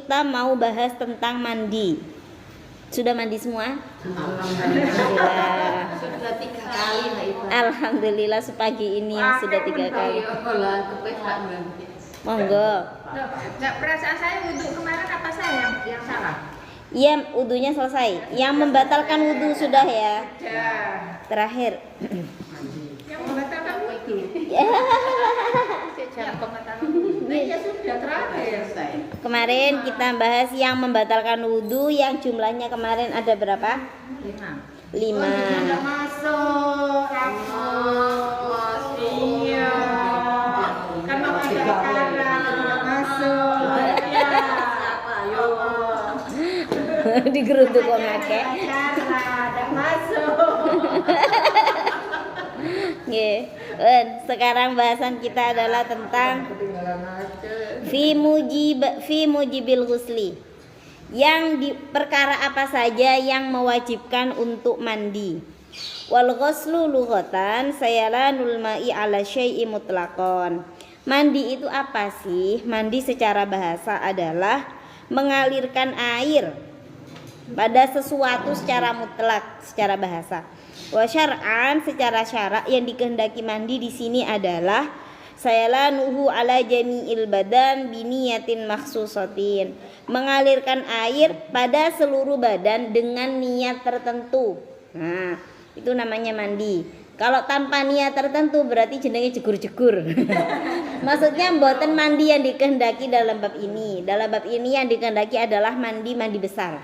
kita mau bahas tentang mandi. Sudah mandi semua? Alhamdulillah. Sudah 3 kali Mbak Ibu. Alhamdulillah sepagi ini yang sudah 3 kali. Monggo. Enggak, perasaan saya wudhu kemarin apa saya yang salah? Iya, wudunya selesai. Yang membatalkan wudu sudah ya. Ya. Terakhir. Yang membatalkan wudhu. Ya. Nah, ya sudah terakhir. Kemarin kita bahas yang membatalkan wudu yang jumlahnya kemarin ada berapa? 5. Tidak masuk. Iya. Kan mau ada sekarang tidak masuk. Iya. Ayo. Digeruduk kok ngake. Tidak masuk. Nggih. Sekarang bahasan kita adalah tentang fi mujibil ghusli. Yang di perkara apa saja yang mewajibkan untuk mandi. Wal ghuslu lughatan sayalanul ma'i ala syai'i mutlaqan. Mandi itu apa sih? Mandi secara bahasa adalah mengalirkan air pada sesuatu secara mutlak secara bahasa. Wa syar'an secara syarak yang dikehendaki mandi di sini adalah sayalanuhu ala jami'il badan biniyatin makhsusatin. Mengalirkan air pada seluruh badan dengan niat tertentu. Nah, itu namanya mandi. Kalau tanpa niat tertentu berarti jenenge jegur-jegur. Maksudnya mboten mandi yang dikehendaki dalam bab ini. Dalam bab ini yang dikehendaki adalah mandi besar.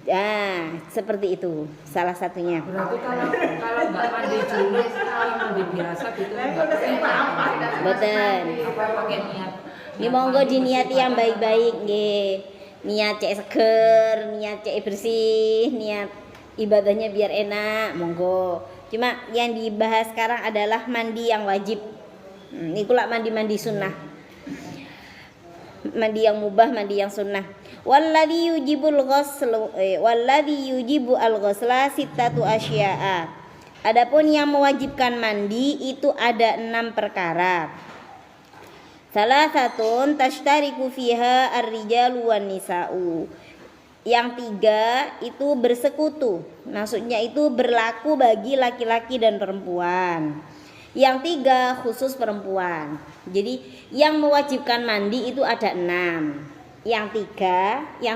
Ya, seperti itu salah satunya. Berarti kalau Mbak mandi jenis, kalau mandi biasa gitu Mbak apa? Boten. Apa pakai niat? Ini monggo diniati yang baik-baik nggih. Niat cek seger, niat cek bersih, niat ibadahnya biar enak, monggo. Cuma yang dibahas sekarang adalah mandi yang wajib. Niku lak mandi sunnah. Mandi yang mubah, mandi yang sunnah. Walladzi yujibu al-ghusla sittatu asya'a. Adapun yang mewajibkan mandi itu ada 6 perkara. Salah satun tashtariku fiha ar-rijalu wan nisa'u. Yang 3 itu bersekutu. Maksudnya itu berlaku bagi laki-laki dan perempuan. Yang 3 khusus perempuan. Jadi yang mewajibkan mandi itu ada 6. Yang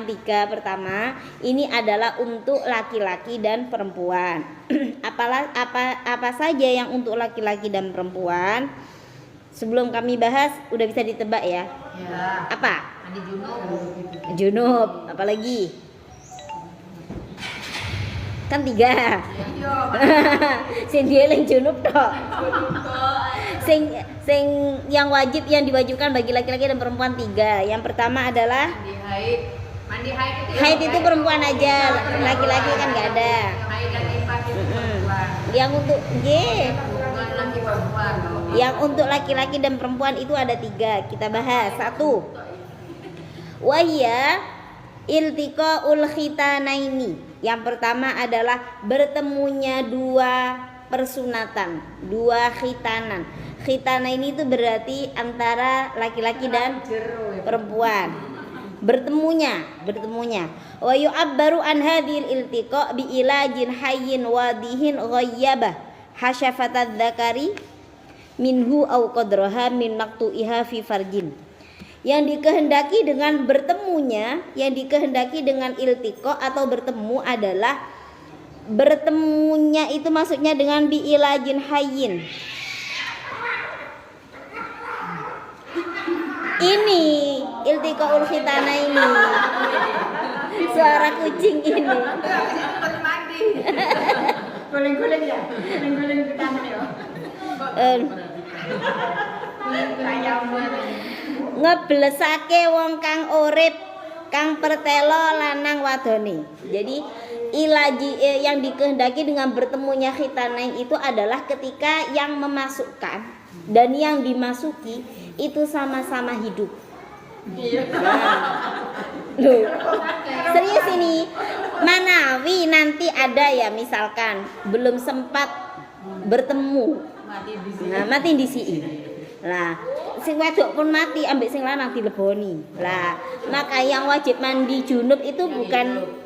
tiga pertama ini adalah untuk laki-laki dan perempuan. apa saja yang untuk laki-laki dan perempuan? Sebelum kami bahas udah bisa ditebak ya. Ya. Apa? Mandi junub. Junub, apalagi? Kan 3. Sing dieling junub tok. Sing yang wajib yang diwajibkan bagi laki-laki dan perempuan 3. Yang pertama adalah Mandi haid. Mandi haid itu haid itu perempuan aja, laki-laki kan nggak ada. Haid dan nifas itu perempuan. Yang untuk Bukan laki perempuan. yang untuk laki-laki dan perempuan itu ada 3. Kita bahas. 1. Wahya iltiqaul khitanaini. Yang pertama adalah bertemunya 2 persunatan, 2 khitanan. Khitana ini itu berarti antara laki-laki dan perempuan. Bertemunya. Wa yu'abbaru an hadhil iltiqa bi ilajin hayyin wadihin ghayyabah hasyafatadz dzakari minhu au qadraha min maqtu'iha fi farjin. Yang dikehendaki dengan bertemunya, yang dikehendaki dengan iltiqa atau bertemu adalah bertemunya itu maksudnya dengan biilajin hayyin. Ini iltiqaul khitana ini. Suara kucing ini. Mandi. Guling-guling ya. Guling-guling ke tanah ya. Ngeblesake wong kang urip, kang pertelo lanang wadone. Jadi ilaji yang dikehendaki dengan bertemunya khitanain itu adalah ketika yang memasukkan dan yang dimasuki itu sama-sama hidup. Iya. Loh, serius ini. Manawi nanti ada ya misalkan belum sempat bertemu. Nah, mati di sini. Nah, sing wedok pun mati ambek sing lanang dileboni. Lah, maka yang wajib mandi junub itu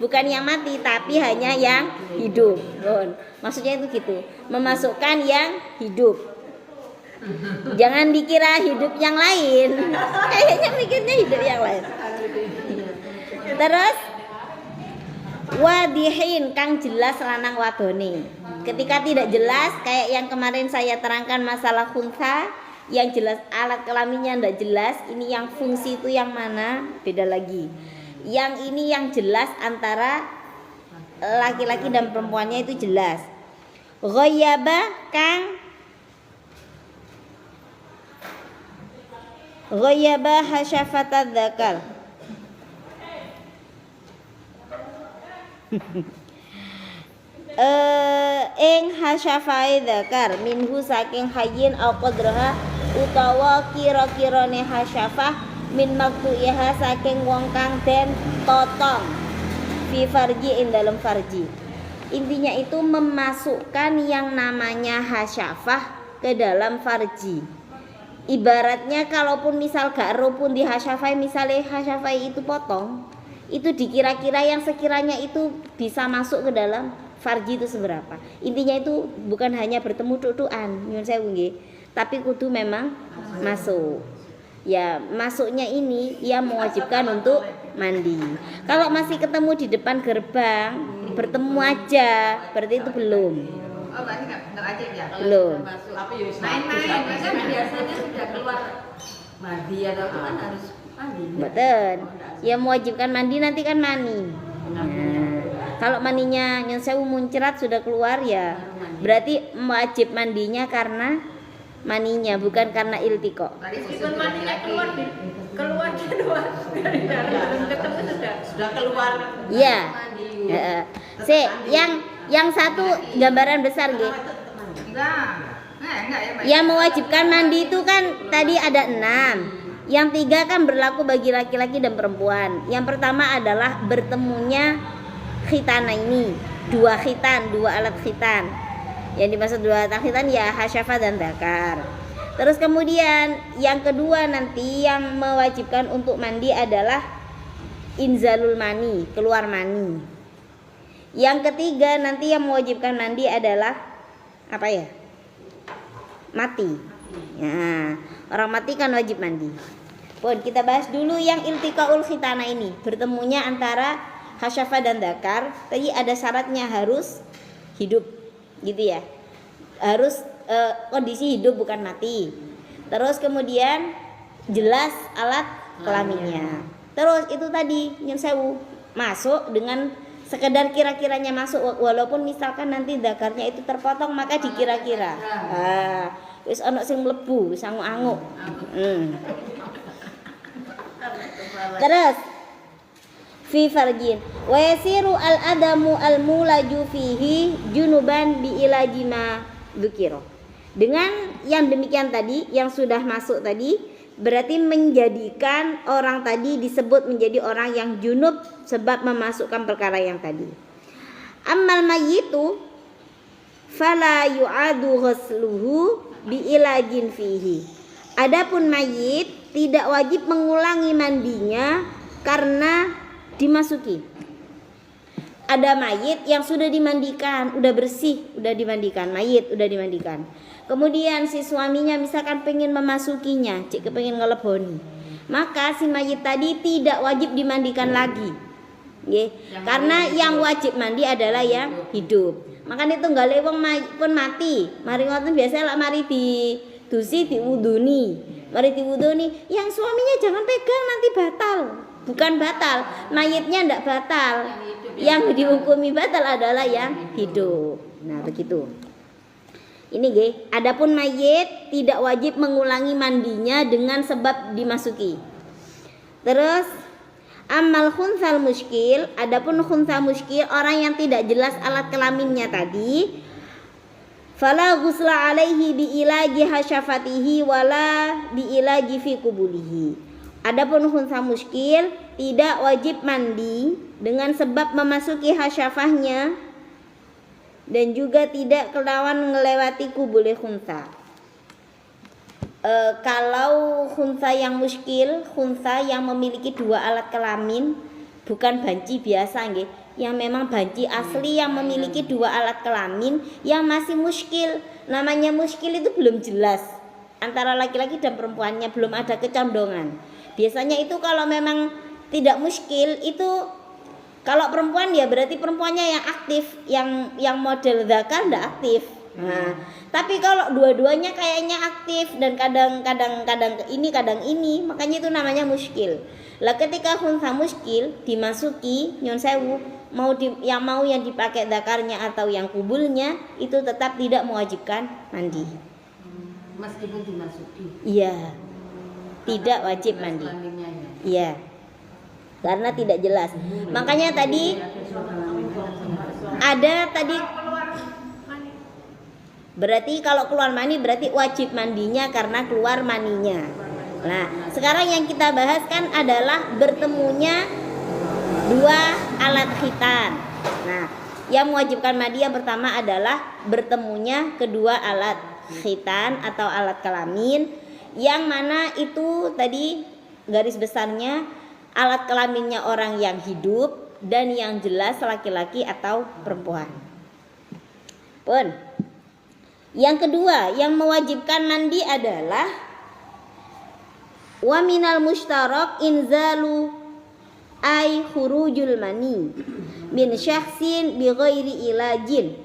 bukan yang mati tapi hanya yang hidup. Maksudnya itu gitu, memasukkan yang hidup. Jangan dikira hidup yang lain. Kayaknya mikirnya hidup yang lain. Terus wadihin kang jelas lanang wadone. Ketika tidak jelas kayak yang kemarin saya terangkan masalah khunsa, yang jelas alat kelaminnya tidak jelas, ini yang fungsi itu yang mana beda lagi. Yang ini yang jelas antara laki-laki dan perempuannya itu jelas. Ghayyaba kang ghayyaba hasyafatad dzakar. Ing hasyafai dzakar minhu saking hayyin au qadraha utawa kira-kirane hasyafah min maktuiha saking wong kang den potong fi farji ing dalam farji. Intinya itu memasukkan yang namanya hasyafah ke dalam farji. Ibaratnya kalaupun misal gak ero pun di hasyafai, misalnya hasyafai itu potong, itu dikira-kira yang sekiranya itu bisa masuk ke dalam farji itu seberapa. Intinya itu bukan hanya bertemu tuk-tukan, nyuwun sewu nggih, tapi kudu memang masuk. Ya, masuknya ini yang mewajibkan untuk mandi. Kalau masih ketemu di depan gerbang, bertemu aja, berarti itu belum. Oh, berarti nggak wajib ya? Belum. Tapi ya Main-main, kan biasanya sudah keluar mandi atau kan harus mandi. Betul. Yang mewajibkan mandi nanti kan mani. Nah, kalau maninya nyun sewu muncrat sudah keluar ya, berarti wajib mandinya karena maninya bukan karena iltiko. Meskipun mandinya keluar di luar dari dalam ketemu sudah keluar. Iya. Yang satu gambaran besar nggih. Enggak ya, Mbak. Yang mewajibkan mandi itu kan tadi ada 6. Yang 3 kan berlaku bagi laki-laki dan perempuan. Yang pertama adalah bertemunya khitana ini, 2 khitan, 2 alat khitan. Yang dimaksud 2 alat khitan ya hasyafah dan dzakar. Terus kemudian yang kedua nanti yang mewajibkan untuk mandi adalah inzalul mani, keluar mani. Yang ketiga nanti yang mewajibkan mandi adalah apa ya? Mati. Nah, orang mati kan wajib mandi. Pun kita bahas dulu yang iltiqaul khitana ini, bertemunya antara hasyafah dan dzakar. Tadi ada syaratnya harus hidup, gitu ya. Harus kondisi hidup bukan mati. Terus kemudian jelas alat kelaminnya. Terus itu tadi nyun sewu masuk dengan sekedar kira-kiranya masuk, walaupun misalkan nanti dzakarnya itu terpotong maka dikira-kira. Wis ana sing mlebu, wis anguk-anguk. Terus fi farjin wa yasiru al adamu al mulaju fihi junuban bi ilajima dzukira. Dengan yang demikian tadi yang sudah masuk tadi berarti menjadikan orang tadi disebut menjadi orang yang junub sebab memasukkan perkara yang tadi. Ammal mayyitu fala yu'adu ghusluhu bi ilajin fihi. Adapun mayit tidak wajib mengulangi mandinya karena dimasuki. Ada mayit yang sudah dimandikan, udah bersih, udah dimandikan, mayit udah dimandikan. Kemudian si suaminya misalkan pengen memasukinya, cik kepengen ngeleboni, maka si mayit tadi tidak wajib dimandikan lagi, karena yang wajib mandi adalah yang hidup. Makanya itu nggak lewong pun mati, mari ngoten biasa lah mari di dusi diwuduni, mari diwuduni, yang suaminya jangan pegang nanti batal, bukan batal, mayitnya ndak batal, yang dihukumi batal adalah yang hidup. Nah begitu. Ini nggih, adapun mayit tidak wajib mengulangi mandinya dengan sebab dimasuki. Terus amal khunsal muskil, adapun khunsa muskil orang yang tidak jelas alat kelaminnya tadi, fala ghusla alaihi bi ilaji hasyafatihi wala bi ilaji fi kubulihi. Adapun khunsa muskil tidak wajib mandi dengan sebab memasuki hasyafahnya dan juga tidak kelawan melewati kubule khunsa. Kalau khunsa yang muskil, khunsa yang memiliki 2 alat kelamin, bukan banci biasa nggih, yang memang banci asli yang memiliki 2 alat kelamin yang masih muskil. Namanya muskil itu belum jelas antara laki-laki dan perempuannya, belum ada kecondongan. Biasanya itu kalau memang tidak muskil itu, kalau perempuan ya berarti perempuannya yang aktif, yang model zakar ndak aktif. Nah, tapi kalau dua-duanya kayaknya aktif dan kadang ini, makanya itu namanya muskil. Lah ketika khunsa muskil dimasuki nyun sewu, mau yang dipakai zakarnya atau yang kubulnya, itu tetap tidak mewajibkan mandi. Meskipun dimasuki. Iya. Tidak wajib mandi. Kelaminnya ya. Iya. Karena tidak jelas. Makanya tadi ada tadi berarti kalau keluar mani berarti wajib mandinya karena keluar maninya. Nah, sekarang yang kita bahas kan adalah bertemunya 2 alat khitan. Nah, yang mewajibkan mandi yang pertama adalah bertemunya kedua alat khitan atau alat kelamin, yang mana itu tadi garis besarnya alat kelaminnya orang yang hidup dan yang jelas laki-laki atau perempuan. Pun. Yang kedua yang mewajibkan mandi adalah wa minal mushtarak inzalu ay khurujul mani min syakhsin bi ghairi ilajin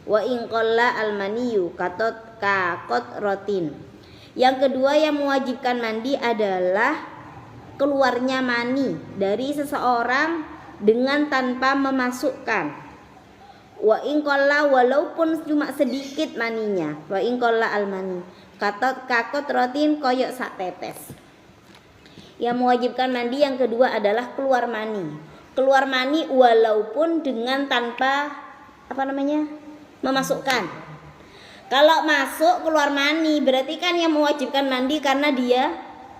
wa in qalla al maniyu kakot rotin. Yang kedua yang mewajibkan mandi adalah keluarnya mani dari seseorang dengan tanpa memasukkan. Wa in qalla, walaupun cuma sedikit maninya. Wa in qalla al mani kakot rotin, koyok sak tetes. Yang mewajibkan mandi yang kedua adalah keluar mani. Keluar mani walaupun dengan tanpa memasukkan. Kalau masuk keluar mani berarti kan yang mewajibkan mandi karena dia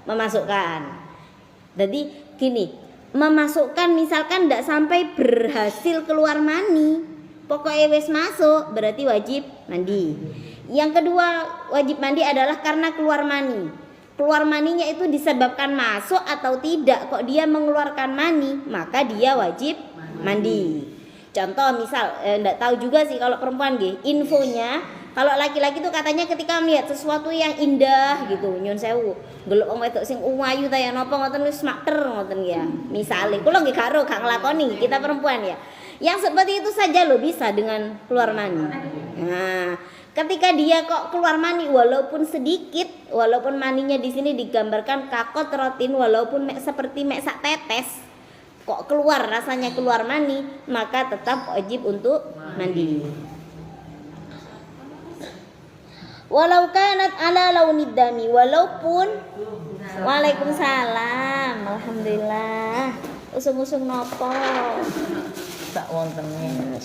memasukkan. Jadi gini, memasukkan misalkan tidak sampai berhasil keluar mani, pokoknya wis masuk berarti wajib mandi. Yang kedua wajib mandi adalah karena keluar mani. Keluar maninya itu disebabkan masuk atau tidak, kok dia mengeluarkan mani, maka dia wajib mandi. Contoh misal, enggak tahu juga sih kalau perempuan nggih, infonya kalau laki-laki tuh katanya ketika melihat sesuatu yang indah gitu, nyun sewu, geluk wong wedok sing ayu ta ya napa ngoten wis makter ngoten ya. Misale kula nggih karo gak nglakoni, kita perempuan ya. Yang seperti itu saja loh bisa dengan keluar mani. Nah, ketika dia kok keluar mani walaupun sedikit, walaupun maninya di sini digambarkan kakot rotin, walaupun seperti sak tetes, kok keluar rasanya keluar mani, maka tetap wajib untuk mandi. Walau kanat ala launid dami, walaupun Waalaikumsalam, alhamdulillah. Usung-usung nopo? Tak wontennya.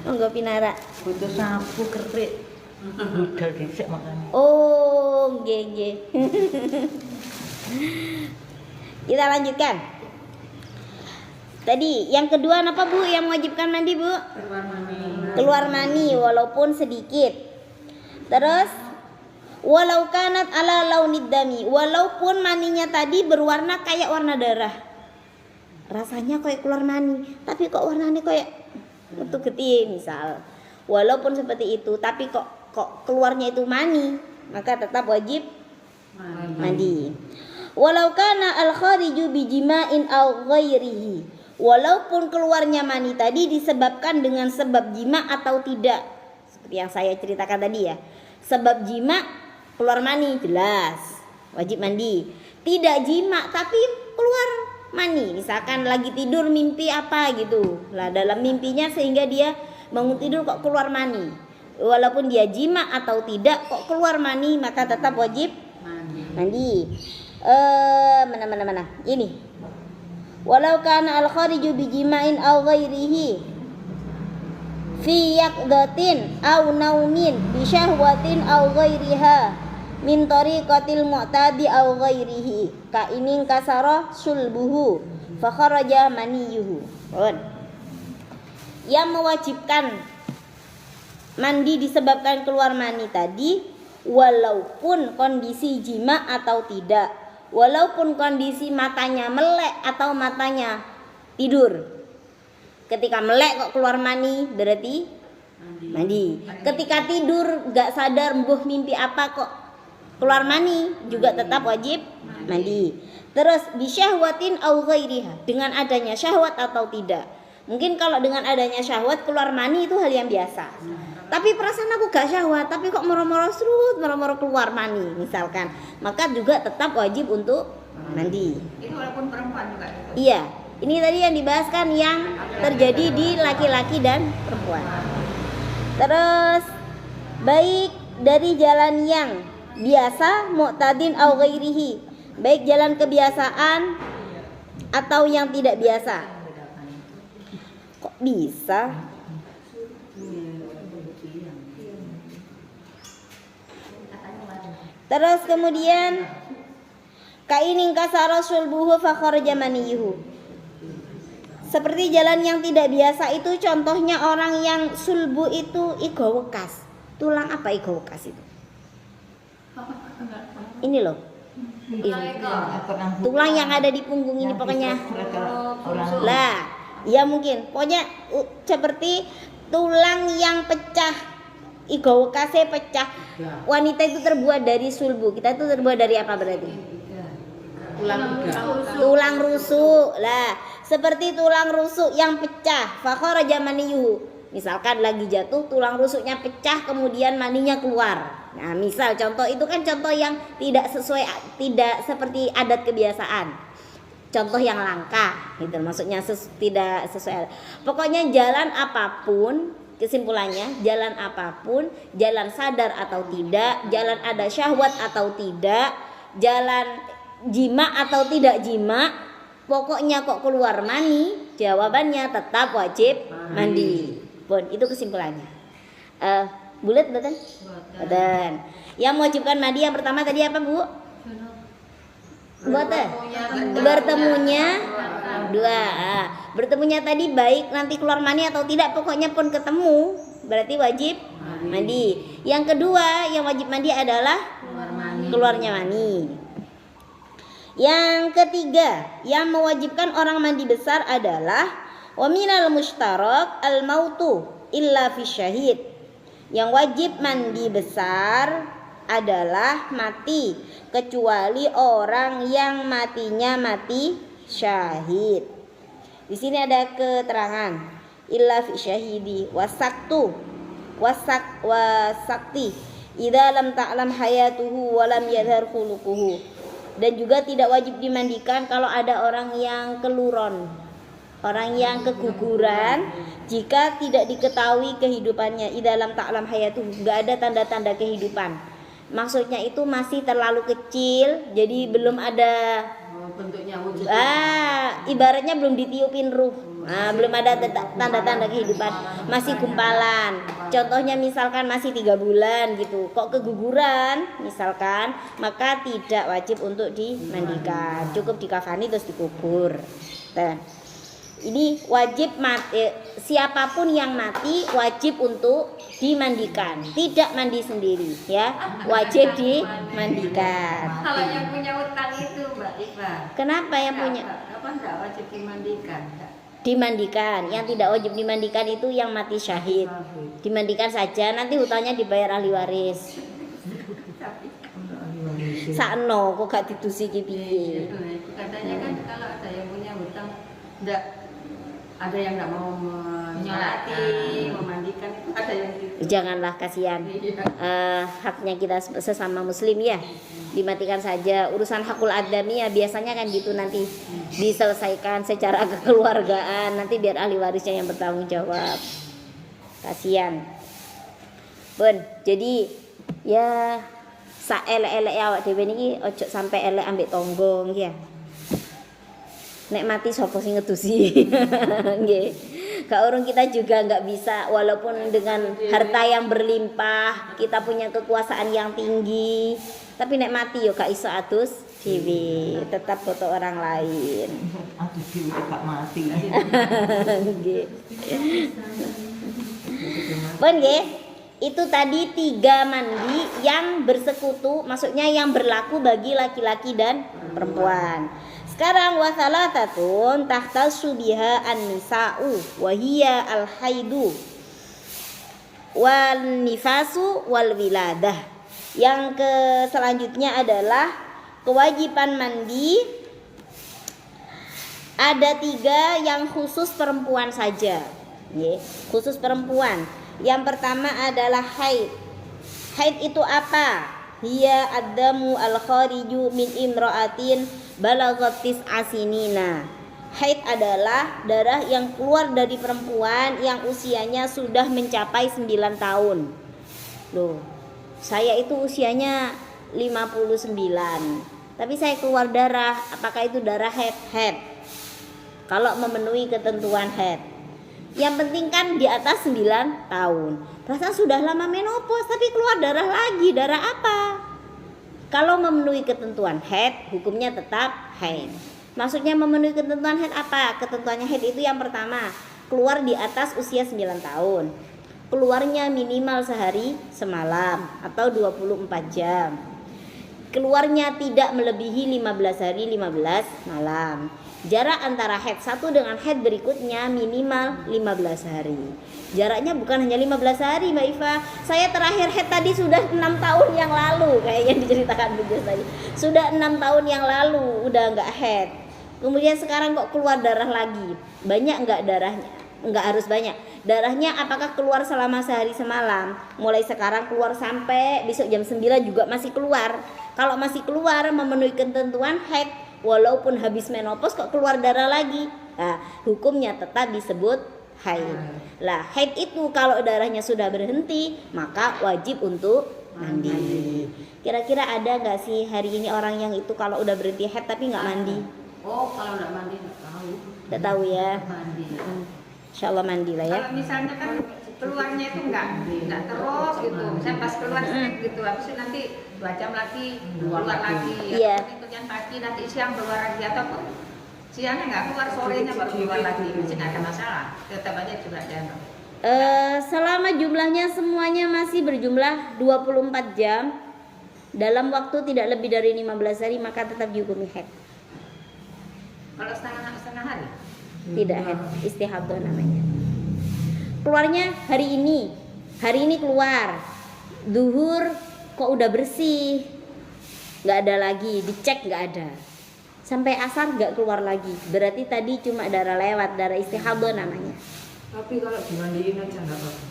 Monggo pinara. Butuh sapu kerik. Budal dhisik makane. Oh, nggih. Kita lanjutkan. Tadi yang kedua apa Bu yang mewajibkan mandi Bu? Keluar mani walaupun sedikit. Terus walau kanat ala launid dami, walaupun maninya tadi berwarna kayak warna darah. Rasanya kayak keluar mani, tapi kok warnanya kayak metu getih misal. Walaupun seperti itu, tapi kok keluarnya itu mani, maka tetap wajib mandi. Walau kana al-khariju bijima'in aw ghairihi, walaupun keluarnya mani tadi disebabkan dengan sebab jima atau tidak, seperti yang saya ceritakan tadi ya. Sebab jima keluar mani jelas wajib mandi. Tidak jima tapi keluar mani, misalkan lagi tidur mimpi apa gitu lah, dalam mimpinya sehingga dia bangun tidur kok keluar mani, walaupun dia jima atau tidak kok keluar mani, maka tetap wajib mandi. Mana ini walau kana al khariju bijima'in aw ghairihi fi yaqdatin aw naumin bi syahwatin aw ghairiha min tariqatil mu'tadi aw ghairihi ka inin kasara sulbuhu fa kharaja maniyuhu. Yang mewajibkan mandi disebabkan keluar mani tadi walaupun kondisi jima atau tidak, walaupun kondisi matanya melek atau matanya tidur. Ketika melek kok keluar mani berarti mandi. Ketika tidur gak sadar mbuh mimpi apa kok keluar mani juga tetap wajib mandi. Terus bisyahwatin au ghairiha, dengan adanya syahwat atau tidak. Mungkin kalau dengan adanya syahwat keluar mani itu hal yang biasa. Tapi perasaan aku gak syahwat, tapi kok moro-moro serut, moro-moro keluar mani misalkan, maka juga tetap wajib untuk mandi. Itu walaupun perempuan juga. Iya, ini tadi yang dibahaskan yang terjadi di laki-laki dan perempuan. Terus baik dari jalan yang biasa mu'tadin au ghairihi, baik jalan kebiasaan atau yang tidak biasa. Kok bisa? Terus kemudian kainin kasara sulbuhu fa kharaja maniyuhu. Seperti jalan yang tidak biasa itu contohnya orang yang sulbu itu igo wekas. Tulang apa igo wekas itu? Ini loh. Ini. Tulang yang ada di punggung ini pokoknya. Lah, ya mungkin. Pokoknya seperti tulang yang pecah. Igo wekasnya pecah. Wanita itu terbuat dari sulbu. Kita itu terbuat dari apa berarti? Tulang rusuk. Lah, seperti tulang rusuk yang pecah. Fakhara jamaniyuhu. Misalkan lagi jatuh, tulang rusuknya pecah, kemudian maninya keluar. Nah, misal contoh itu kan contoh yang tidak sesuai, tidak seperti adat kebiasaan. Contoh yang langka, gitu. Maksudnya tidak sesuai. Pokoknya jalan apapun, kesimpulannya jalan apapun, jalan sadar atau tidak, jalan ada syahwat atau tidak, jalan jima atau tidak jima, pokoknya kok keluar mani, jawabannya tetap wajib mandi. Bon, itu kesimpulannya. Bulat betul? Betul. Yang mewajibkan mandi yang pertama tadi apa, Bu? Betul. Bertemunya dua. Bertemunya tadi baik nanti keluar mani atau tidak, pokoknya pun ketemu berarti wajib mandi. Yang kedua yang wajib mandi adalah keluarnya mani. Yang ketiga yang mewajibkan orang mandi besar adalah wa minal mushtarak al mautu illa fi syahid. Yang wajib mandi besar adalah mati kecuali orang yang matinya mati syahid. Di sini ada keterangan illa fi syahidi wasaktu wasakti idza lam ta'lam hayatuhu wa lam yadhhar khuluquhu. Dan juga tidak wajib dimandikan kalau ada orang yang keluron, orang yang keguguran jika tidak diketahui kehidupannya. Idza lam ta'lam hayatuhu, enggak ada tanda-tanda kehidupan. Maksudnya itu masih terlalu kecil, jadi belum ada bentuknya wujud. Ibaratnya belum ditiupin ruh. Belum ada tanda-tanda kehidupan, masih gumpalan. Contohnya misalkan masih 3 bulan gitu, kok keguguran misalkan, maka tidak wajib untuk dimandikan, cukup dikafani terus dikubur. Ini wajib mati, siapapun yang mati wajib untuk dimandikan, tidak mandi sendiri ya, wajib dimandikan. Kalau yang punya utang itu Mbak Iva, kenapa yang punya? Apa enggak wajib dimandikan? Dimandikan. Yang tidak wajib dimandikan itu yang mati syahid. Dimandikan saja, nanti hutangnya dibayar ahli waris. Sakno kok gak ditusi ki piye? Katanya kan kalau ada yang punya hutang enggak, ada yang enggak mau menyolati, memandikan, itu ada yang gitu. Janganlah, kasihan. Haknya kita sesama muslim ya, dimatikan saja. Urusan hakul adami ya biasanya kan gitu, nanti diselesaikan secara kekeluargaan, nanti biar ahli warisnya yang bertanggung jawab. Kasihan. Bun, jadi ya saelek-elek awak dhewe niki ojo sampai elek ambek tonggo nggih ya. Nek mati sapa sing ngedusi. Nggih. Gak urung kita juga nggak bisa, walaupun dengan harta yang berlimpah, kita punya kekuasaan yang tinggi, tapi nek mati yo gak iso adus dhewe, tetap foto orang lain. Adus dhewe gak mati. Nggih. Pun nggih. Itu tadi 3 mandi yang bersekutu, maksudnya yang berlaku bagi laki-laki dan perempuan. Sekarang wasalatatun tahtasu biha an-nisa'u wa hiya al-haidu wal nifasu wal wiladah. Yang selanjutnya adalah kewajiban mandi. Ada 3 yang khusus perempuan saja, khusus perempuan. Yang pertama adalah haid. Haid itu apa? Hiya ad-damu al-khariju min imra'atin balaghatis asinina. Haid adalah darah yang keluar dari perempuan yang usianya sudah mencapai 9 tahun. Loh, saya itu usianya 59. Tapi saya keluar darah, apakah itu darah haid? Haid. Kalau memenuhi ketentuan haid. Yang penting kan di atas 9 tahun. Perasaan sudah lama menopause tapi keluar darah lagi. Darah apa? Kalau memenuhi ketentuan haid, hukumnya tetap haid. Maksudnya memenuhi ketentuan haid apa? Ketentuannya haid itu yang pertama, keluar di atas usia 9 tahun. Keluarnya minimal sehari semalam atau 24 jam. Keluarnya tidak melebihi 15 hari 15 malam. Jarak antara haid satu dengan haid berikutnya minimal 15 hari. Jaraknya bukan hanya 15 hari Mbak Iva. Saya terakhir haid tadi sudah 6 tahun yang lalu, kayak yang diceritakan Bu Jos tadi. Sudah 6 tahun yang lalu udah nggak haid. Kemudian sekarang kok keluar darah lagi. Banyak nggak darahnya? Nggak harus banyak. Darahnya apakah keluar selama sehari semalam? Mulai sekarang keluar sampai besok jam 9 juga masih keluar. Kalau masih keluar memenuhi ketentuan haid, walaupun habis menopause kok keluar darah lagi, nah, hukumnya tetap disebut haid. Lah haid itu kalau darahnya sudah berhenti maka wajib untuk mandi. Kira-kira ada nggak sih hari ini orang yang itu kalau udah berhenti haid tapi nggak mandi? Oh, kalau nggak mandi nggak tahu. Nggak tahu ya. Mandi. Insya Allah mandi lah ya. Kalau misalnya kan keluarnya itu nggak terus gitu, misalnya pas keluar sedikit gitu, habis itu nanti 2 jam lagi keluar lagi, Iya. atau itu yang pagi nanti siang keluar lagi, atau siangnya nggak keluar, sorenya baru keluar lagi, masih nggak ada masalah, tetap aja juga jangan. Selama jumlahnya semuanya masih berjumlah 24 jam dalam waktu tidak lebih dari 15 hari maka tetap dihukumi haid. Kalau setengah hari? Tidak haid, istihadah namanya. Keluarnya hari ini keluar. Duhur kok udah bersih, nggak ada lagi, dicek nggak ada. Sampai asar nggak keluar lagi. Berarti tadi cuma darah lewat, darah istihadah namanya. Tapi kalau dimandiin aja nggak apa-apa.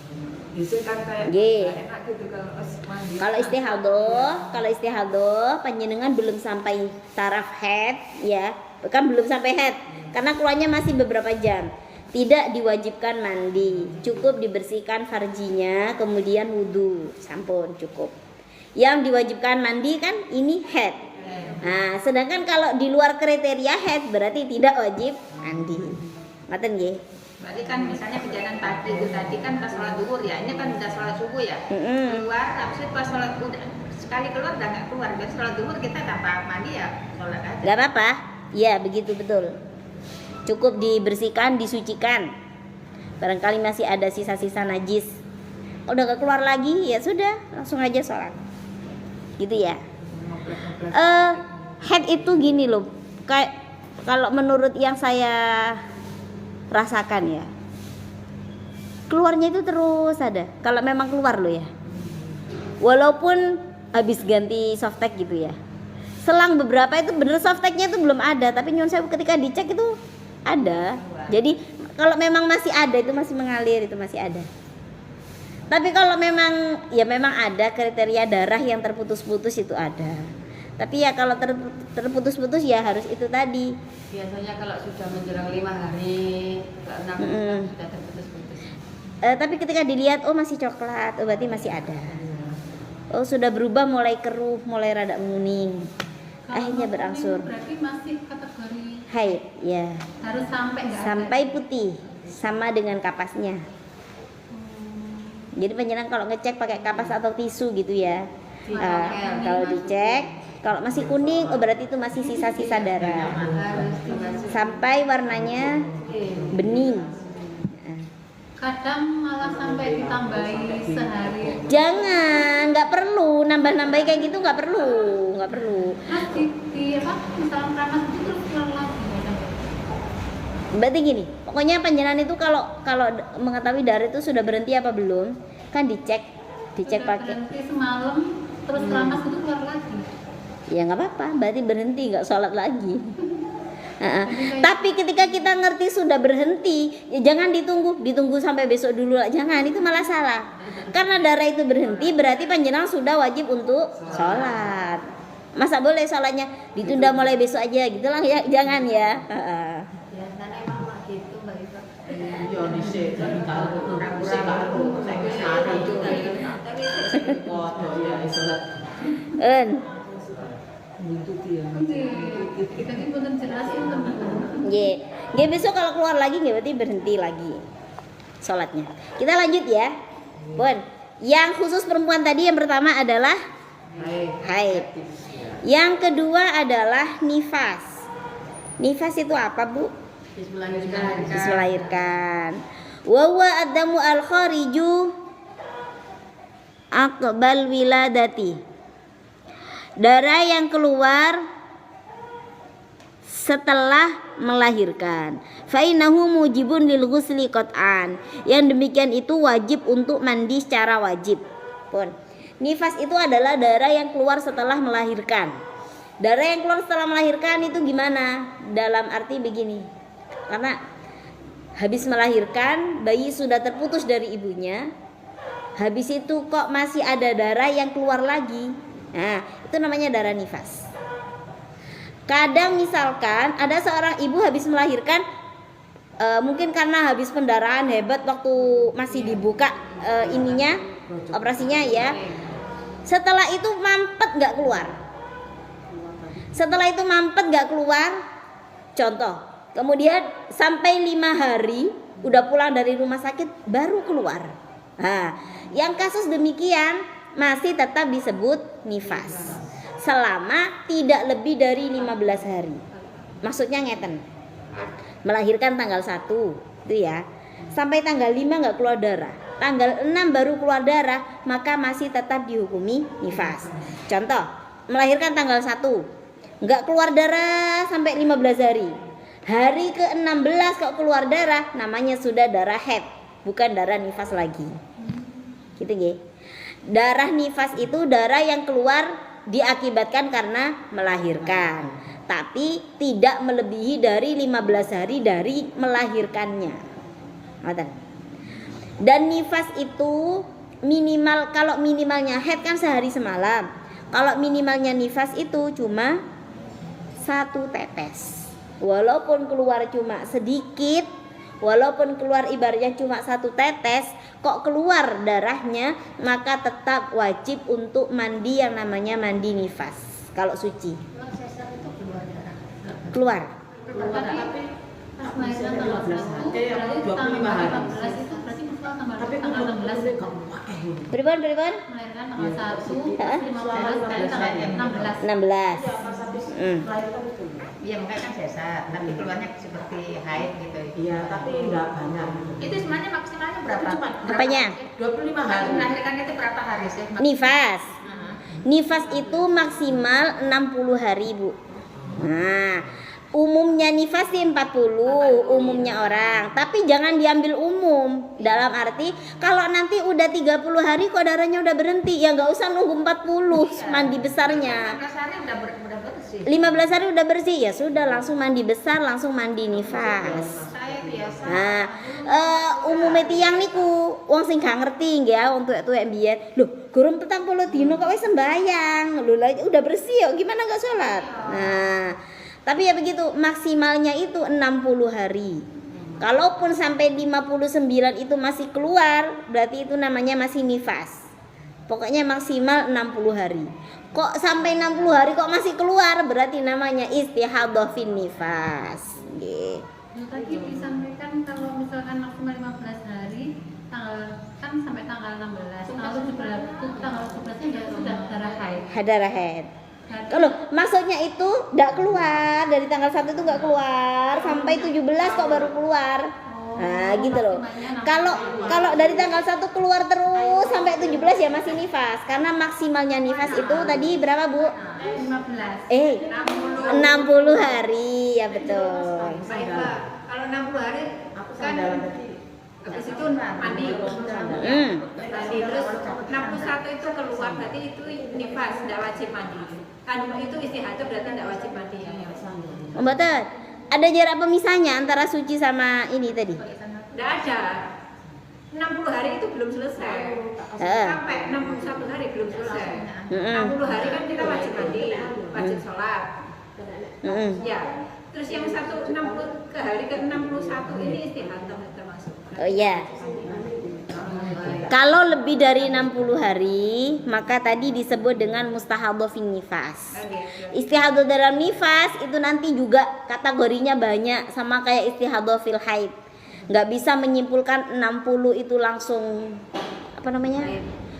Biasanya kan kayak Nggih. nggak enak gitu kalau mandi. Kalau istihadah, panjenengan belum sampai taraf haid ya, kan belum sampai haid, karena keluarnya masih beberapa jam. Tidak diwajibkan mandi, cukup dibersihkan farjinya, kemudian wudhu, sampun cukup. Yang diwajibkan mandi kan ini haid. Nah, sedangkan kalau di luar kriteria haid berarti tidak wajib mandi. Ngaten nggih? Berarti kan misalnya kejadian pagi itu tadi kan pas sholat duhur ya, ini kan udah sholat subuh ya, keluar, habis itu pas sholat udah sekali keluar udah nggak keluar, jadi sholat duhur kita tanpa mandi ya sholat aja. Gak apa-apa, ya begitu betul. Cukup dibersihkan, disucikan. Barangkali masih ada sisa-sisa najis. Udah gak keluar lagi, ya sudah, langsung aja sholat. Gitu ya. Haid itu gini loh, kayak kalau menurut yang saya rasakan ya, keluarnya itu terus ada. Kalau memang keluar loh ya, walaupun habis ganti softtek gitu ya, selang beberapa itu bener softteknya itu belum ada, tapi nyuwun sewu ketika dicek itu ada. Jadi kalau memang masih ada itu masih mengalir, itu masih ada. Tapi kalau memang ya memang ada kriteria darah yang terputus-putus itu ada. Tapi ya kalau terputus-putus ya harus itu tadi. Biasanya kalau sudah menjelang 5 hari, 6 hari sudah terputus-putus. Tapi ketika dilihat oh masih coklat, oh berarti masih ada. Oh sudah berubah mulai keruh, mulai rada menguning. Akhirnya berangsur. Berarti masih kategori haid, ya. harus sampai nggak Sampai putih, sama dengan kapasnya. Jadi penjenengan kalau ngecek pakai kapas atau tisu gitu ya. Kalau dicek, kalau masih kuning, oh berarti itu masih sisa-sisa darah. Sampai warnanya bening. Kadang malah sampai ditambahi sehari. Jangan, nggak perlu nambah-nambah kayak gitu, nggak perlu. Terus di apa? Misalnya keramas itu terus keluar lagi. Kadang. Berarti gini, pokoknya panjenengan itu kalau mengetahui darah itu sudah berhenti apa belum, kan dicek Udah pakai. berhenti semalam, terus keramas itu keluar lagi. Ya nggak apa-apa, berarti berhenti, nggak sholat lagi. Tapi ketika kita ngerti sudah berhenti, ya jangan ditunggu sampai besok dulu lah, jangan, itu malah salah. Karena darah itu berhenti berarti panjenengan sudah wajib untuk sholat. Masa boleh sholatnya ditunda mulai besok aja gitu lah ya, jangan ya. Biasanya emang gitu Mbak Iva. Iya dhisik karo karo saya wis mari juga. Foto ya salat En, buntuti ya. Kita ini bener jelasin teman. ye besok kalau keluar lagi nggak berarti berhenti lagi sholatnya. Kita lanjut ya, Bon. Yang khusus perempuan tadi yang pertama adalah haid. Yang kedua adalah nifas. Nifas itu apa, Bu? Melahirkan. Wawa adamu al khariju aqbal wiladati. Darah yang keluar setelah melahirkan. Fainahu mujibun lil ghusli qat'an. Yang demikian itu wajib untuk mandi secara wajib. Pun. Nifas itu adalah darah yang keluar setelah melahirkan. Darah yang keluar setelah melahirkan itu gimana? Dalam arti begini. Karena habis melahirkan, bayi sudah terputus dari ibunya. Habis itu kok masih ada darah yang keluar lagi. Nah, itu namanya darah nifas. Kadang misalkan ada seorang ibu habis melahirkan, mungkin karena habis pendarahan hebat waktu masih dibuka ininya, operasinya ya. Setelah itu mampet nggak keluar. Contoh, kemudian sampai 5 hari udah pulang dari rumah sakit baru keluar. Nah, yang kasus demikian masih tetap disebut nifas selama tidak lebih dari 15 hari. Maksudnya ngeten, melahirkan tanggal 1 itu ya, sampai tanggal 5 nggak keluar darah, tanggal 6 baru keluar darah, maka masih tetap dihukumi nifas. Contoh, melahirkan tanggal 1 nggak keluar darah sampai 15 hari, hari ke-16 kok keluar darah, namanya sudah darah haid, bukan darah nifas lagi. Gitu nggih. Darah nifas itu darah yang keluar diakibatkan karena melahirkan, tapi tidak melebihi dari 15 hari dari melahirkannya. Dan nifas itu minimal, kalau minimalnya haid kan sehari semalam. Kalau minimalnya nifas itu cuma 1 tetes. Walaupun keluar cuma sedikit, walaupun keluar ibaratnya cuma 1 tetes, kok keluar darahnya, maka tetap wajib untuk mandi yang namanya mandi nifas. Kalau suci keluar. Tapi pas melahirkan tanggal 1 berarti tanggal 14 itu berarti tanggal 16 Pripun? melahirkan tanggal 1 pas 15 berarti tanggal 16. 16. Iya makanya kan sesat, tapi keluarnya seperti haid gitu. Iya, tapi enggak banyak. Itu sebenarnya maksimalnya berapa? Apanya? 25 hari. Hari melahirkan itu berapa hari sih? Nifas. Nifas itu maksimal 60 hari, Bu. Nah, umumnya nifas sih 40, umumnya orang. Tapi jangan diambil umum. Dalam arti kalau nanti udah 30 hari kok darahnya udah berhenti, ya nggak usah nunggu 40 mandi besarnya. 15 hari udah bersih. 15 hari udah bersih, ya sudah langsung mandi besar, langsung mandi nifas. Saya biasa. Nah, umumnya tiang niku wong sing gak ngerti nggih ya, untuk tuwek mbiyen. Loh, gurung 40 dino kok wis sembayang. Lho, udah bersih kok gimana enggak sholat? Nah, tapi ya begitu, maksimalnya itu 60 hari. Kalaupun sampai 59 itu masih keluar, berarti itu namanya masih nifas. Pokoknya maksimal 60 hari. Kok sampai 60 hari kok masih keluar, berarti namanya istihadhah fin nifas. Nggih. Tadi disampaikan kalau misalkan maksimal 15 hari, tanggal kan sampai tanggal 16. Tanggal 17 nya sudah darah haid. Darah haid. Kalau maksudnya itu enggak keluar dari tanggal 1 itu enggak keluar, sampai 17 kok baru keluar. Nah, gitu loh. maksimalnya 60. Kalau dari tanggal 1 keluar terus sampai 17 ya masih nifas. Karena maksimalnya nifas itu tadi berapa, Bu? 15. 60. 60 hari, ya betul. Baik, Pak. Kalau 60 hari kan habis itu mandi. Mandi terus 61 itu keluar berarti itu nifas, tidak wajib mandi. Kan itu istihadah berarti tidak wajib mandi. Betul. Ada jarak pemisahnya antara suci sama ini tadi? Tidak ada. 60 hari itu belum selesai. Sampai 61 hari belum selesai. 60 hari kan kita wajib mandi, wajib sholat. Ya. Terus yang 160 ke hari ke 61 ini istihadah termasuk. Oh iya. Kalau lebih dari 60 hari, maka tadi disebut dengan mustahadhah fin nifas. Istihadhah dalam nifas itu nanti juga kategorinya banyak, sama kayak istihadhah fil haid. Nggak bisa menyimpulkan 60 itu langsung apa namanya?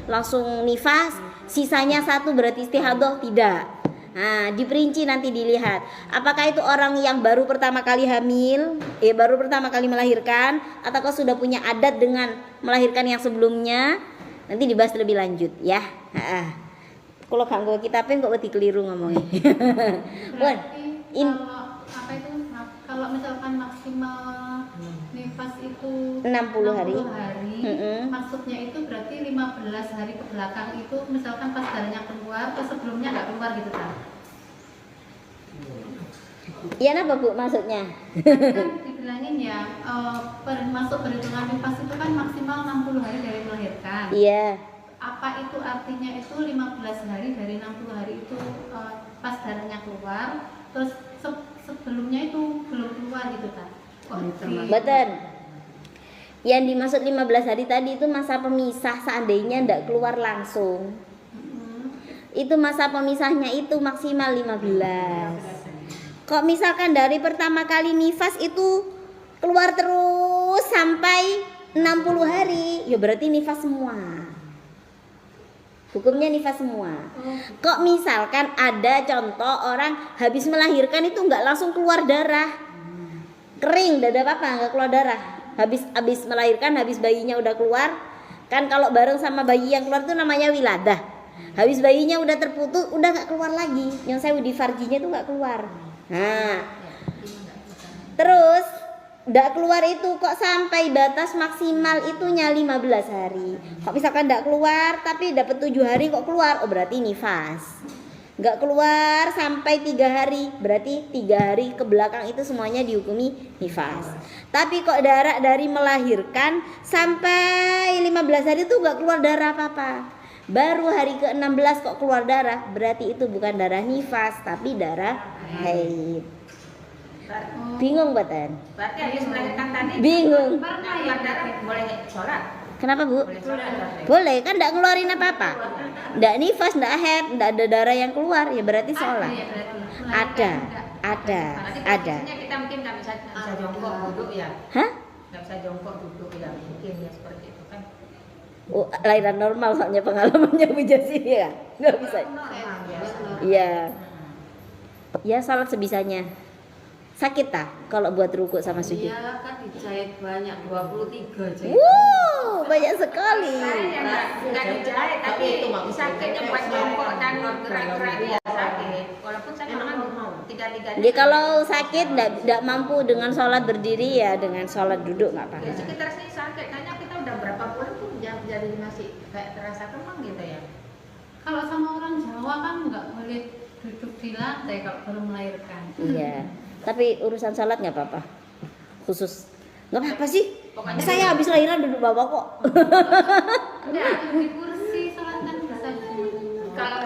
Langsung nifas, sisanya 1 berarti istihadhah, tidak. Nah, diperinci nanti dilihat apakah itu orang yang baru pertama kali hamil, baru pertama kali melahirkan, ataukah sudah punya adat dengan melahirkan yang sebelumnya. Nanti dibahas lebih lanjut ya. Kalau ganggu kita kok berarti keliru ngomongnya. Berarti kalau misalkan maksimal nifas itu 60 hari. Maksudnya itu berarti 15 hari ke belakang itu misalkan pas darahnya keluar, pas sebelumnya nggak keluar gitu kan? Iya, apa Bu maksudnya? Kan dibilangin ya masuk perhitungan nifas itu kan maksimal 60 hari dari melahirkan. Iya. Apa itu artinya itu 15 hari dari 60 hari itu pas darahnya keluar, terus sebelumnya itu belum keluar gitu kan? Betul. Yang dimaksud 15 hari tadi itu masa pemisah seandainya tidak keluar langsung. Itu masa pemisahnya itu maksimal 15. Kok misalkan dari pertama kali nifas itu keluar terus sampai 60 hari, ya berarti nifas semua. Hukumnya nifas semua. Kok misalkan ada contoh orang habis melahirkan itu nggak langsung keluar darah, kering, tidak ada apa-apa, nggak keluar darah. Habis melahirkan, habis bayinya udah keluar, kan kalau bareng sama bayi yang keluar itu namanya wiladah. Habis bayinya udah terputus, udah nggak keluar lagi. Yang saya di farjinya itu nggak keluar. Nah, terus nggak keluar itu kok sampai batas maksimal itunya 15 hari. Kok misalkan nggak keluar tapi dapat 7 hari kok keluar, oh berarti nifas. Nggak keluar sampai 3 hari, berarti 3 hari ke belakang itu semuanya dihukumi nifas. Tapi kok darah dari melahirkan sampai 15 hari itu nggak keluar darah apa-apa, baru hari ke-16 kok keluar darah, berarti itu bukan darah nifas tapi darah haid. Bingung Batan? Berarti habis melahirkan tadi Bingung. keluar darah boleh sholat? Kenapa Bu? Boleh sholat. Boleh, kan enggak ngeluarin apa-apa. Enggak nifas, enggak haid, enggak ada darah yang keluar, ya berarti sholat. Ya, berarti. Ada. Berarti posisinya kita mungkin nggak bisa jongkok duduk ya? Hah? Nggak bisa jongkok duduk ya, mungkin ya seperti itu kan? Oh, lahiran normal soalnya pengalamannya Bu Jasi ya. Enggak bisa. Normal biasa. Iya. Ya sholat sebisanya. Sakit tak kalau buat rukuk sama sujud? Iya kan dijahit banyak 23 jahit. Banyak sekali. Nggak dijahit, tapi sakitnya buat jongkok dan gerak-gerak ya sakit. Walaupun saya memang tiga-tiga. Jadi kalau sakit tidak mampu dengan sholat berdiri ya dengan sholat duduk nggak apa-apa. Ya, sekitar sini sakit, kayaknya kita udah berapa bulan tuh jadi masih kayak terasa kemang gitu ya. Kalau sama orang Jawa kan nggak boleh duduk di lantai kalau baru melahirkan. Iya. Tapi urusan sholat nggak apa-apa. Khusus nggak apa-apa sih. Pokoknya Saya habis lahiran duduk bawah kok. Enggak, di kursi sholat kan bisa. Kalau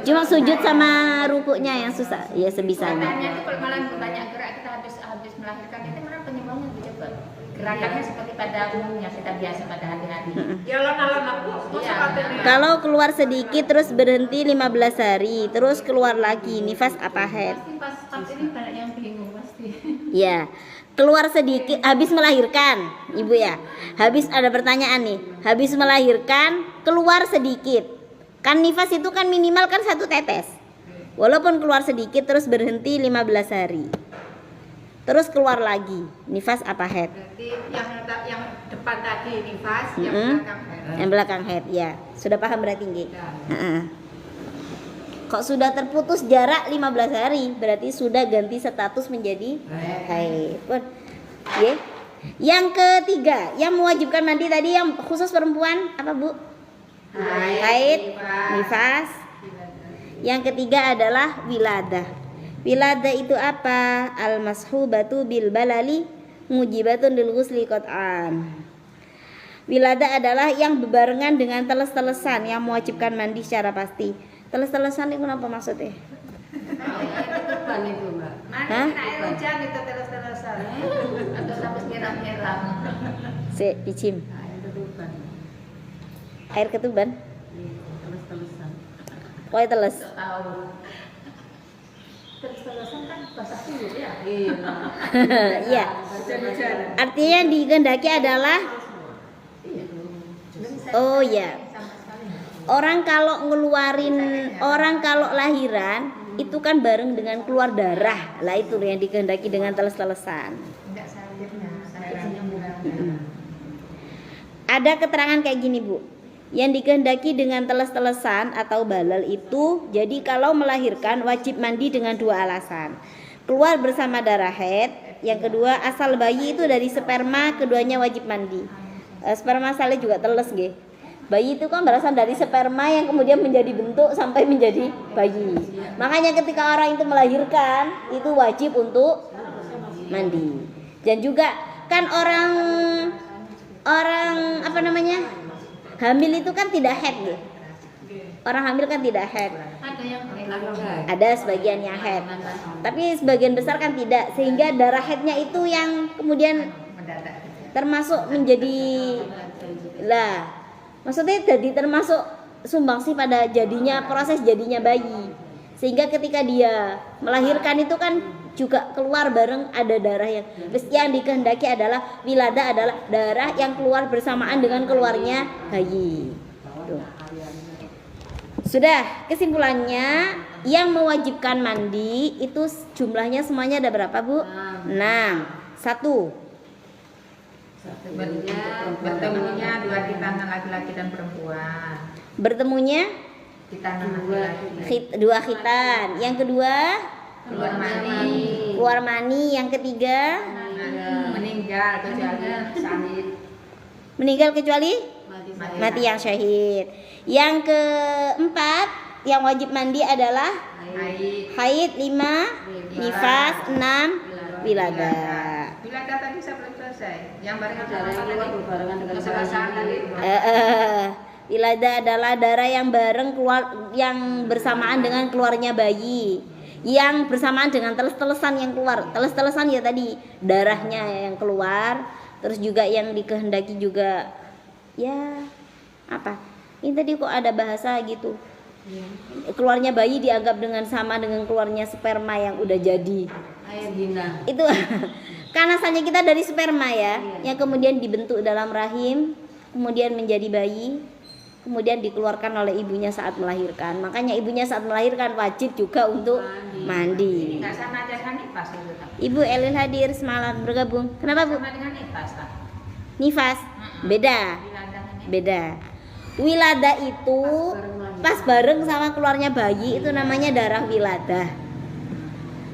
Cuma sujud sama rukuknya yang susah. Ya sebisanya. katanya tuh kalau malah banyak gerak kita habis melahirkan itu malah penyebabnya lebih cepat. Gerakannya seperti pada umumnya kita biasa pada hari-hari. Ya alon-alon aku Iya. Kalau keluar sedikit terus berhenti 15 hari, terus keluar lagi nifas apa haid? Pasti pas ini banyak yang bingung pasti. Ya, keluar sedikit habis melahirkan, Ibu ya. Habis ada pertanyaan nih, habis melahirkan keluar sedikit. Kan nifas itu kan minimal kan 1 tetes. Walaupun keluar sedikit terus berhenti 15 hari. terus keluar lagi. Nifas apa haid? Berarti yang depan tadi nifas, yang Mm-mm. belakang haid. Yang belakang haid ya. Sudah paham berarti nggih? Ya. Heeh. Kok sudah terputus jarak 15 hari, berarti sudah ganti status menjadi haid. Pun. Nggih. Yang ketiga, yang mewajibkan mandi tadi yang khusus perempuan apa, Bu? Haid, nifas. Yang ketiga adalah wiladah. Wiladah itu apa? Al-mashubatu bil balali mujibatun lil ghusli qat'an. Wiladah adalah yang bebarengan dengan teles-telesan yang mewajibkan mandi secara pasti. Teles-telesan itu apa maksudnya? Bukan itu, Mbak. Hah? Mandi air hujan itu terus-terusan. Atau sampai merah-merah. Si picim. Nah, itu bukan. Air ketuban. Terus-terusan. Pokoknya teles. Tahu. Terus-terusan kan basah dulu ya. Iya. Iya. Hujan-hujan. Artinya yang dikehendaki adalah oh ya. Orang kalau lahiran itu kan bareng dengan keluar darah. Lah itu yang dikehendaki dengan teles-telesan. Enggak sakitnya murah. Ada keterangan kayak gini, Bu. Yang dikehendaki dengan teles-telesan atau balal itu, jadi kalau melahirkan wajib mandi dengan dua alasan. Keluar bersama darah haid, yang kedua asal bayi itu dari sperma, keduanya wajib mandi. Sperma asalnya juga teles nggih. Bayi itu kan berasal dari sperma yang kemudian menjadi bentuk sampai menjadi bayi. Makanya ketika orang itu melahirkan, itu wajib untuk mandi. Dan juga kan orang apa namanya? Hamil itu kan tidak haid ya. Orang hamil kan tidak haid. Ada yang Ada sebagian yang haid. Tapi sebagian besar kan tidak, sehingga darah haidnya itu yang kemudian termasuk menjadi lah. Maksudnya jadi termasuk sumbangsi pada jadinya proses jadinya bayi. Sehingga ketika dia melahirkan itu kan juga keluar bareng ada darah yang dikehendaki adalah wilada adalah darah yang keluar bersamaan dengan keluarnya bayi. Tuh. Sudah, kesimpulannya yang mewajibkan mandi itu jumlahnya semuanya ada berapa, Bu? 6. 1. Bertemunya dua khitanah laki-laki dan perempuan. Bertemunya Khitanah laki-laki. dua khitan. Yang kedua Keluar mani. keluar mani. Yang ketiga Meninggal kecuali syahid. meninggal kecuali mati yang syahid. Yang keempat yang wajib mandi adalah haid 5, nifas 6, wilada. Wilada tadi saya belum selesai. Yang barengan Berbarengan dengan keselesaan tadi. Wilada adalah darah yang bareng keluar yang bersamaan dengan keluarnya bayi. Yang bersamaan dengan teles-telesan yang keluar. Teles-telesan ya tadi darahnya yang keluar, terus juga yang dikehendaki juga ya apa? Ini tadi kok ada bahasa gitu. Keluarnya bayi dianggap dengan sama dengan keluarnya sperma yang udah jadi. air dina. Itu karena asalnya kita dari sperma ya, yang kemudian dibentuk dalam rahim, kemudian menjadi bayi, kemudian dikeluarkan oleh ibunya saat melahirkan. Makanya ibunya saat melahirkan wajib juga untuk mandi. Enggak sama dengan nifas itu. Ibu Elin hadir semalam bergabung. Kenapa, Bu? Sama dengan nifas tak? Nifas beda. Beda. Wilada itu pas bareng sama keluarnya bayi itu namanya darah wilada.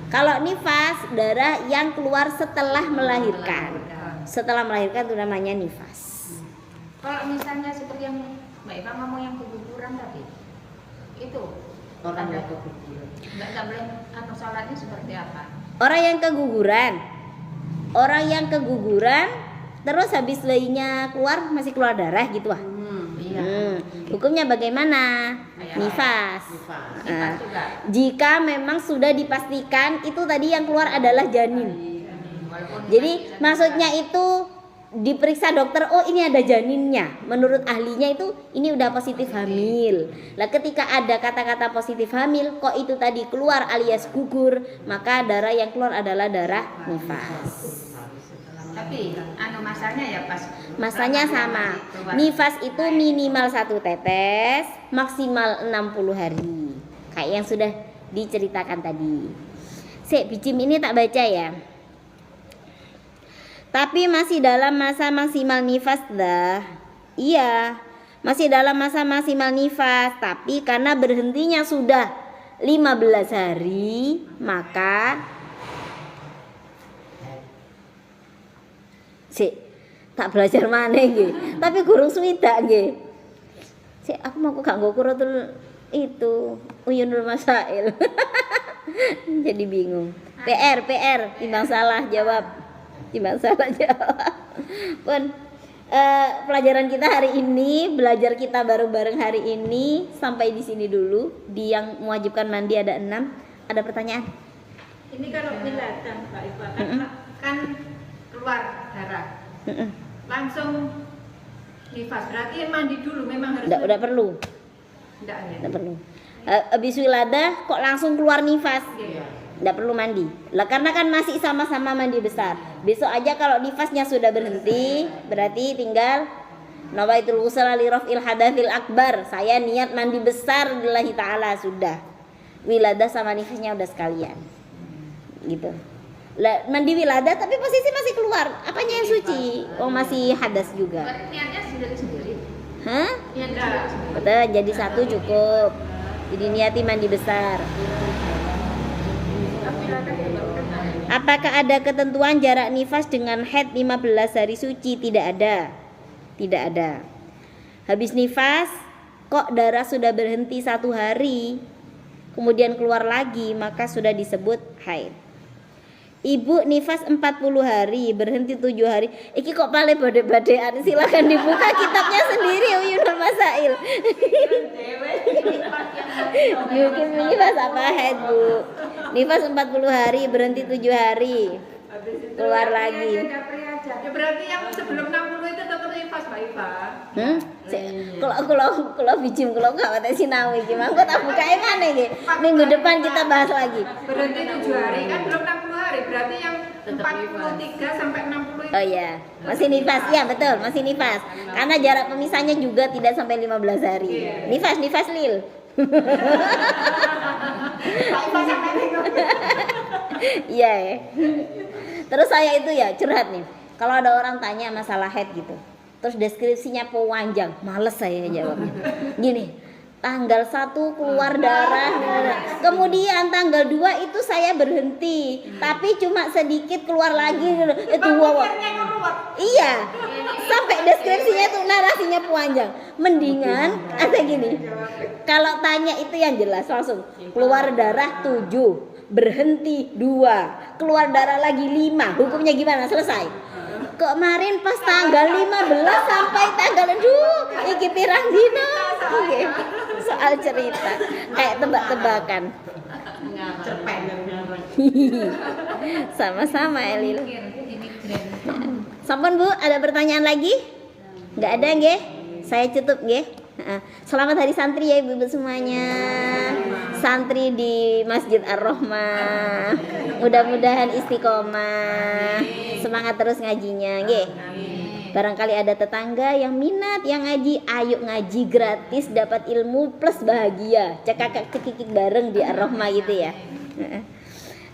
Kalau nifas darah yang keluar setelah melahirkan. Setelah melahirkan itu namanya nifas. Kalau misalnya seperti yang Mbak Eva ngomong yang keguguran tadi, itu Orang yang keguguran. nggak boleh atau sholatnya seperti apa? Orang yang keguguran terus habis bayinya keluar masih keluar darah gitu ah. Iya. Hukumnya bagaimana? Nifas. Nifas juga. Jika memang sudah dipastikan itu tadi yang keluar adalah janin. Walaupun Jadi maksudnya itu diperiksa dokter, oh ini ada janinnya. Menurut ahlinya itu ini udah positif hamil. Lah ketika ada kata-kata positif hamil, kok itu tadi keluar alias gugur, maka darah yang keluar adalah darah nifas. tapi masanya ya pas Masanya sama. Nifas itu minimal 1 tetes, maksimal 60 hari. Kayak yang sudah diceritakan tadi. Bicim ini tak baca ya. Tapi masih dalam masa maksimal nifas dah. Iya, masih dalam masa maksimal nifas, tapi karena berhentinya sudah 15 hari, maka tak belajar mana nggih. Tapi gurung swidak nggih. Aku mau gak nggo Quratul itu Uyunul Masail. Jadi bingung. PR timbang salah jawab. Pun pelajaran kita hari ini, belajar kita bareng-bareng hari ini sampai di sini dulu. Di yang mewajibkan mandi ada 6. Ada pertanyaan? Ini kalau milatan Mbak Iva kan keluar darah. Langsung nifas. Berarti mandi dulu memang harus. Enggak perlu. Enggak perlu. Habis wilada kok langsung keluar nifas? Enggak perlu mandi. Lah karena kan masih sama-sama mandi besar. Besok aja kalau nifasnya sudah berhenti, berarti tinggal nawaitul ghusl li raf'il hadatsil akbar. Saya niat mandi besar lillahi taala sudah. Wilada sama nifasnya udah sekalian. Gitu. Lah mandi wilada tapi posisi masih keluar. Apanya yang suci? Oh masih hadas juga. Niatnya sendiri-sendiri. Hah? Niatnya Betul, jadi 1 cukup. Jadi niati mandi besar. Apakah ada ketentuan jarak nifas dengan haid 15 hari suci? Tidak ada. Habis nifas kok darah sudah berhenti 1 hari, kemudian keluar lagi, maka sudah disebut haid. Ibu nifas 40 hari, berhenti 7 hari. Iki kok pale bade-badean, silakan dibuka kitabnya sendiri Uyunul Masail. Mungkin nifas apa haid, Bu? Nifas 40 hari, berhenti 7 hari. Keluar lagi. Ya berarti yang sebelum 60 itu tetap nifas Mbak Iva. Kalau bijim kalau gak kata sinau iki, mangko tak bukae maneh iki. Minggu depan kita bahas lagi. Berhenti 7 hari kan belum 60 hari. Berarti yang 43 sampai 60 itu. Oh iya, masih nifas. Iya betul, masih nifas. Karena jarak pemisahnya juga tidak sampai 15 hari. Nifas lil. Iya ya. Terus saya itu ya curhat nih. Kalau ada orang tanya masalah haid gitu, terus deskripsinya panjang, males saya jawabnya. Gini, tanggal 1 keluar darah, kemudian tanggal 2 itu saya berhenti, tapi cuma sedikit keluar lagi. Itu wow. Iya, sampai deskripsinya itu narasinya panjang. Mendingan ada gini, kalau tanya itu yang jelas langsung. Keluar darah 7, berhenti 2, keluar darah lagi 5, hukumnya gimana? Selesai. Kemarin pas tanggal 15 sampai tanggal iki pirang dina. Oke. Soal cerita kayak tebak-tebakan. Sama-sama Elil. Sampun Bu, ada pertanyaan lagi? Enggak ada nggih? Saya tutup nggih. Selamat hari santri ya Ibu semuanya. Santri di Masjid Ar-Rahmah. Mudah-mudahan istiqomah. Semangat terus ngajinya, nggih. Barangkali ada tetangga yang minat yang ngaji, ayo ngaji gratis dapat ilmu plus bahagia. Cekakak-cekikik bareng di Ar-Rahmah gitu ya.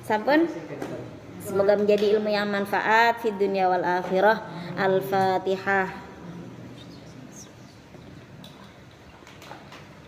Sampun. Semoga menjadi ilmu yang manfaat fid dunya wal akhirah. Al-Fatihah.